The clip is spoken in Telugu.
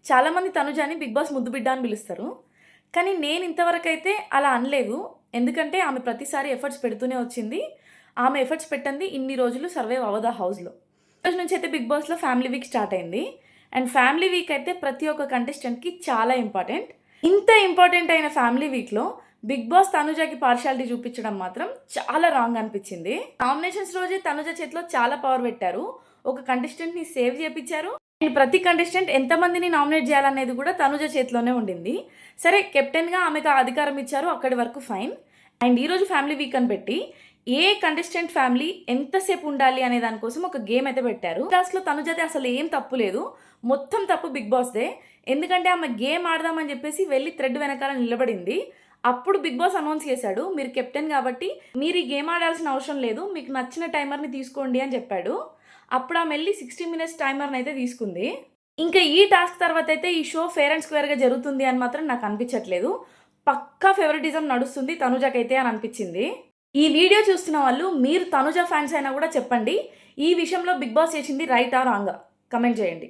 చాలామంది తనుజని బిగ్ బాస్ ముద్దు బిడ్డ అని పిలుస్తారు. కానీ నేను ఇంతవరకైతే అలా అనలేదు. ఎందుకంటే ఆమె ప్రతిసారి ఎఫర్ట్స్ పెడుతూనే వచ్చింది. ఆమె ఎఫర్ట్స్ పెట్టంది ఇన్ని రోజులు సర్వైవ్ అవ్వదు ఆ హౌస్‌లో. ఈ రోజు నుంచి అయితే బిగ్ బాస్‌లో ఫ్యామిలీ వీక్ స్టార్ట్ అయింది. అండ్ ఫ్యామిలీ వీక్ అయితే ప్రతి ఒక్క కంటెస్టెంట్‌కి చాలా ఇంపార్టెంట్. ఇంత ఇంపార్టెంట్ అయిన ఫ్యామిలీ వీక్‌లో బిగ్ బాస్ తనుజకి పార్షియాలిటీ చూపించడం మాత్రం చాలా రాంగ్ అనిపించింది. నామినేషన్స్ రోజే తనుజ చేతిలో చాలా పవర్ పెట్టారు. ఒక కంటెస్టెంట్‌ని సేవ్ చేపిచ్చారు. అండ్ ప్రతి కంటెస్టెంట్ ఎంతమందిని నామినేట్ చేయాలనేది కూడా తనుజ చేతిలోనే ఉండింది. సరే కెప్టెన్‌గా ఆమెకు ఆ అధికారం ఇచ్చారు. అక్కడి వరకు ఫైన్. అండ్ ఈరోజు ఫ్యామిలీ వీక్ అని పెట్టి ఏ కంటెస్టెంట్ ఫ్యామిలీ ఎంతసేపు ఉండాలి అనే దానికోసం ఒక గేమ్ అయితే పెట్టారు. టాస్క్‌లో తనుజది అసలు ఏం తప్పు లేదు. మొత్తం తప్పు బిగ్ బాస్‌దే. ఎందుకంటే ఆమె గేమ్ ఆడదామని చెప్పేసి వెళ్ళి థ్రెడ్ వెనకాల నిలబడింది. అప్పుడు బిగ్ బాస్ అనౌన్స్ చేశాడు. మీరు కెప్టెన్ కాబట్టి మీరు ఈ గేమ్ ఆడాల్సిన అవసరం లేదు. మీకు నచ్చిన టైమర్‌ని తీసుకోండి అని చెప్పాడు. అప్పుడు ఆమె వెళ్ళి 60 మినిట్స్ టైమర్‌ని అయితే తీసుకుంది. ఇంకా ఈ టాస్క్ తర్వాత అయితే ఈ షో ఫెయిర్ అండ్ స్క్వేర్‌గా జరుగుతుంది అని మాత్రం నాకు అనిపించట్లేదు. పక్కా ఫేవరెటిజం నడుస్తుంది తనుజకైతే అని అనిపించింది. ఈ వీడియో చూస్తున్న వాళ్ళు మీరు తనుజ ఫ్యాన్స్ అయినా కూడా చెప్పండి. ఈ విషయంలో బిగ్ బాస్ చేసింది రైటా రాంగా? కమెంట్ చేయండి.